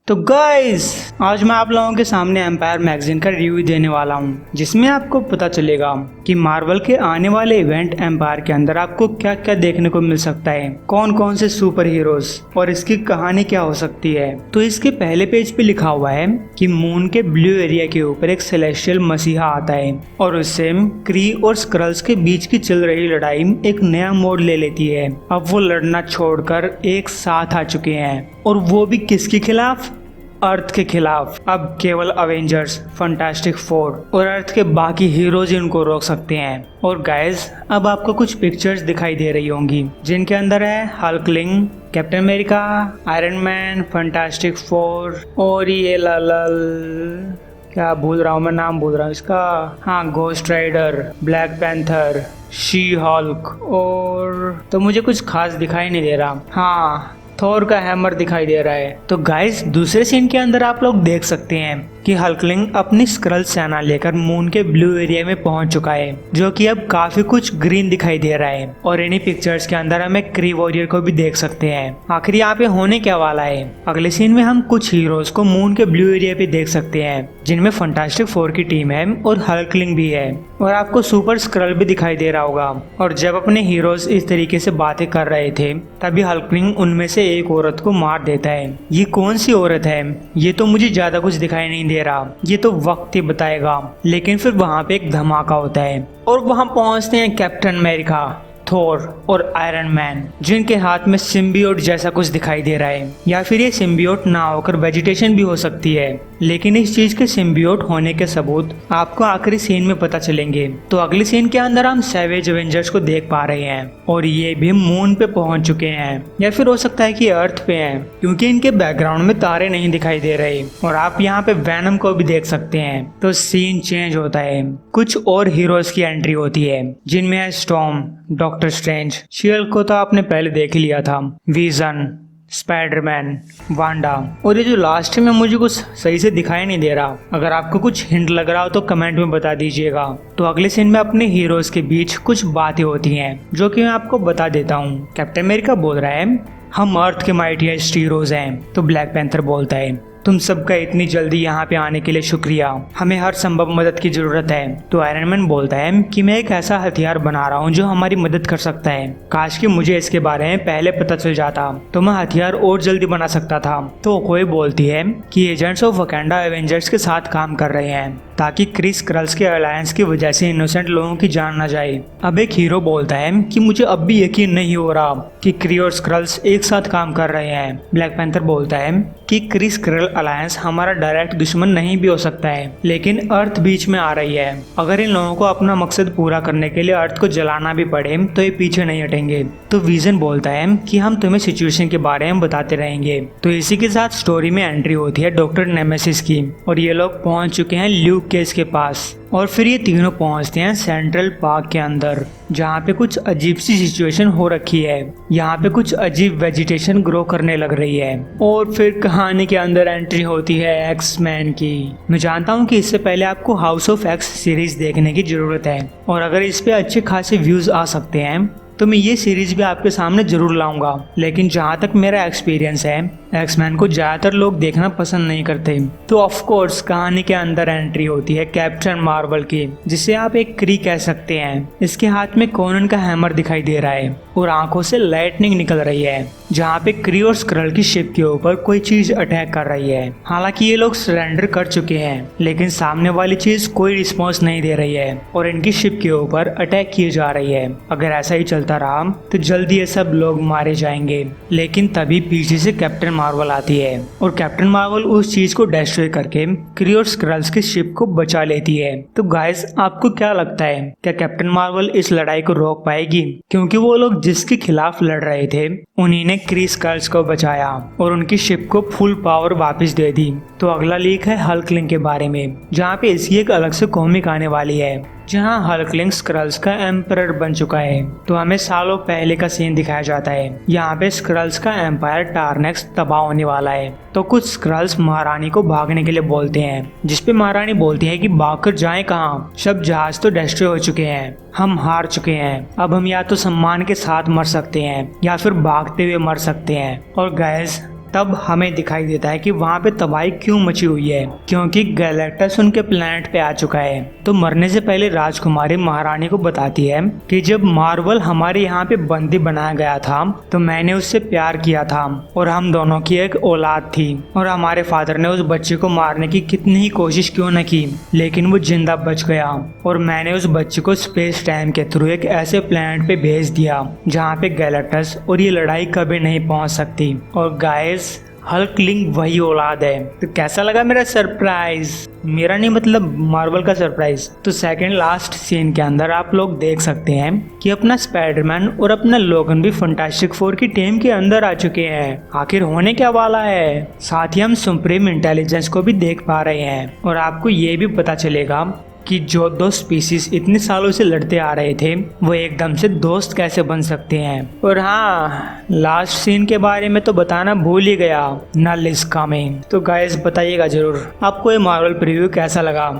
तो गाइस आज मैं आप लोगों के सामने एम्पायर मैगजीन का रिव्यू देने वाला हूँ, जिसमें आपको पता चलेगा कि मार्वल के आने वाले इवेंट एम्पायर के अंदर आपको क्या क्या देखने को मिल सकता है, कौन कौन से सुपर हीरोज और इसकी कहानी क्या हो सकती है। तो इसके पहले पेज पे लिखा हुआ है कि मून के ब्लू एरिया के ऊपर एक सेलेस्टियल मसीहा आता है और उससे क्री और स्क्रल्स के बीच की चल रही लड़ाई एक नया मोड़ ले लेती है। अब वो लड़ना छोड़कर एक साथ आ चुके हैं, और वो भी किसके खिलाफ? अर्थ के खिलाफ। अब केवल अवेंजर्स, फंटास्टिक फोर और अर्थ के बाकी हीरोज इनको रोक सकते हैं। और गाइस अब आपको कुछ पिक्चर्स दिखाई दे रही होंगी, जिनके अंदर है हल्कलिंग, captain America, Iron Man, Fantastic Four और ये क्या भूल रहा हूँ मैं, नाम भूल रहा हूँ इसका, हाँ, Ghost Rider, Black Panther, She Hulk, और तो मुझे कुछ खास दिखाई नहीं दे रहा। हाँ, थोर का हैमर दिखाई दे रहा है। तो गाइस दूसरे सीन के अंदर आप लोग देख सकते हैं कि हल्कलिंग अपनी स्क्रल सेना लेकर मून के ब्लू एरिया में पहुंच चुका है, जो कि अब काफी कुछ ग्रीन दिखाई दे रहा है। और इन्हीं पिक्चर्स के अंदर हम एक क्री वॉरियर को भी देख सकते हैं। आखिर यहाँ पे होने क्या वाला है? अगले सीन में हम कुछ हीरोज को मून के ब्लू एरिया पे देख सकते हैं, जिनमें फंटास्टिक फोर की टीम है और हल्कलिंग भी है, और आपको सुपर स्क्रल भी दिखाई दे रहा होगा। और जब अपने हीरोज इस तरीके से बातें कर रहे थे, तभी हल्कलिंग उनमें से एक औरत को मार देता है। ये कौन सी औरत है ये तो मुझे ज्यादा कुछ दिखाई नहीं दे रहा, ये तो वक्त ही बताएगा। लेकिन फिर वहाँ पे एक धमाका होता है और वहाँ पहुँचते हैं कैप्टन अमेरिका, थोर और आयरन मैन, जिनके हाथ में सिम्बियोट जैसा कुछ दिखाई दे रहा है, या फिर ये सिम्बियोट ना होकर वेजिटेशन भी हो सकती है। लेकिन इस चीज के सिम्बियोट होने के सबूत आपको आखिरी सीन में पता चलेंगे। तो अगले सीन के अंदर हम सैवेज एवेंजर्स को देख पा रहे हैं, और ये भी मून पे पहुंच चुके हैं, या फिर हो सकता है कि अर्थ पे हैं, क्योंकि इनके बैकग्राउंड में तारे नहीं दिखाई दे रहे। और आप यहाँ पे वैनम को भी देख सकते हैं। तो सीन चेंज होता है, कुछ और हीरोज की एंट्री होती है, जिनमें है स्टॉर्म, डॉक्टर स्ट्रेंज, शील्ड को तो आपने पहले देख ही लिया था, विजन, स्पाइडरमैन, वांडा, और ये जो लास्ट में मुझे कुछ सही से दिखाई नहीं दे रहा। अगर आपको कुछ हिंट लग रहा हो तो कमेंट में बता दीजिएगा। तो अगले सीन में अपने हीरोज के बीच कुछ बातें होती हैं, जो कि मैं आपको बता देता हूँ। कैप्टन अमेरिका बोल रहा है, हम अर्थ के माइटीएस्ट हीरोज हैं। तो ब्लैक पैंथर बोलता है, तुम सबका इतनी जल्दी यहाँ पे आने के लिए शुक्रिया, हमें हर संभव मदद की जरूरत है। तो आयरन मैन बोलता है कि मैं एक ऐसा हथियार बना रहा हूँ जो हमारी मदद कर सकता है, काश कि मुझे इसके बारे में पहले पता चल जाता तो मैं हथियार और जल्दी बना सकता था। तो ओकोए बोलती है कि एजेंट्स ऑफ वकांडा एवेंजर्स के साथ काम कर रहे हैं, ताकि क्रिस स्क्रल्स के अलायंस की वजह से इनोसेंट लोगों की जान न जाए। अब एक हीरो बोलता है कि मुझे अब भी यकीन नहीं हो रहा कि क्री और स्क्रल्स एक साथ काम कर रहे हैं। ब्लैक पैंथर बोलता है कि क्रिस स्क्रल अलायंस हमारा डायरेक्ट दुश्मन नहीं भी हो सकता है, लेकिन अर्थ बीच में आ रही है। अगर इन लोगों को अपना मकसद पूरा करने के लिए अर्थ को जलाना भी पड़े तो ये पीछे नहीं हटेंगे। तो विजन बोलता है कि हम तुम्हें सिचुएशन के बारे में बताते रहेंगे। तो इसी के साथ स्टोरी में एंट्री होती है डॉक्टर नेमेसिस की, और ये लोग पहुंच चुके हैं ल्यूक केज के पास। और फिर ये तीनों पहुंचते हैं सेंट्रल पार्क के अंदर, जहाँ पे कुछ अजीब सी सिचुएशन हो रखी है। यहाँ पे कुछ अजीब वेजिटेशन ग्रो करने लग रही है। और फिर कहानी के अंदर एंट्री होती है एक्स मैन की। मैं जानता हूँ कि इससे पहले आपको हाउस ऑफ एक्स सीरीज देखने की जरूरत है, और अगर इस पे अच्छे खासे व्यूज आ सकते हैं तो मैं ये सीरीज भी आपके सामने जरूर लाऊंगा। लेकिन जहाँ तक मेरा एक्सपीरियंस है, एक्समैन को ज्यादातर लोग देखना पसंद नहीं करते। तो ऑफ कोर्स कहानी के अंदर एंट्री होती है कैप्टन मार्वल की, जिसे आप एक क्री कह सकते हैं। इसके हाथ में कोनन का हैमर दिखाई दे रहा है और आंखों से लाइटनिंग निकल रही है, जहाँ पे क्री और स्क्रल की शिप के ऊपर कोई चीज अटैक कर रही है। हालांकि ये लोग सरेंडर कर चुके हैं, लेकिन सामने वाली चीज कोई रिस्पॉन्स नहीं दे रही है और इनकी शिप के ऊपर अटैक किए जा रही है। अगर ऐसा ही चलता रहा तो जल्दी ये सब लोग मारे जाएंगे। लेकिन तभी पीछे से कैप्टन मार्वल आती है, और कैप्टन मार्वल उस चीज को डिस्ट्रॉय करके क्री और स्क्रल्स की शिप को बचा लेती है। तो गाइस आपको क्या लगता है, क्या कैप्टन मार्वल इस लड़ाई को रोक पाएगी? क्योंकि वो लोग जिसके खिलाफ लड़ रहे थे उन्हीं ने क्री स्क्रल्स को बचाया और उनकी शिप को फुल पावर वापस दे दी। तो अगला लीक है हल्कलिंग के बारे में, जहाँ पे इसकी एक अलग से कॉमिक आने वाली है, जहाँ हल्कलिंग स्क्रल्स का एम्परर बन चुका है। तो हमें सालों पहले का सीन दिखाया जाता है। यहाँ पे स्क्रल्स का एम्पायर टार्नेक्स तबाह होने वाला है। तो कुछ स्क्रल्स महारानी को भागने के लिए बोलते हैं, जिसपे महारानी बोलती है कि भागकर जाएं कहाँ, सब जहाज तो डिस्ट्रॉय हो चुके हैं, हम हार चुके हैं, अब हम या तो सम्मान के साथ मर सकते हैं या फिर भागते हुए मर सकते हैं। और गाइस तब हमें दिखाई देता है कि वहाँ पे तबाही क्यों मची हुई है, क्योंकि गैलेक्टस उनके प्लेनेट पे आ चुका है। तो मरने से पहले राजकुमारी महारानी को बताती है कि जब मार्वल हमारे यहाँ पे बंदी बनाया गया था तो मैंने उससे प्यार किया था और हम दोनों की एक औलाद थी, और हमारे फादर ने उस बच्चे को मारने की कितनी ही कोशिश क्यों न की, लेकिन वो जिंदा बच गया और मैंने उस बच्चे को स्पेस टाइम के थ्रू एक ऐसे प्लेनेट पे भेज दिया जहाँ पे गैलेक्टस और ये लड़ाई कभी नहीं पहुँच सकती। और गाइस, हल्कलिंग वही औलाद है। तो कैसा लगा मेरा सरप्राइज? मेरा नहीं, मतलब मार्वल का सरप्राइज। तो सेकंड लास्ट सीन के अंदर आप लोग देख सकते हैं कि अपना स्पाइडरमैन और अपना लोगन भी फंटास्टिक फोर की टीम के अंदर आ चुके हैं। आखिर होने क्या वाला है? साथ ही हम सुप्रीम इंटेलिजेंस को भी देख पा रहे हैं और आपको ये भी पता चलेगा कि जो दो स्पीसीज इतने सालों से लड़ते आ रहे थे वो एकदम से दोस्त कैसे बन सकते हैं। और हाँ, लास्ट सीन के बारे में तो बताना भूल ही गया, नल इज कमिंग। तो गाइस बताइएगा जरूर आपको ये मार्वल प्रीव्यू कैसा लगा।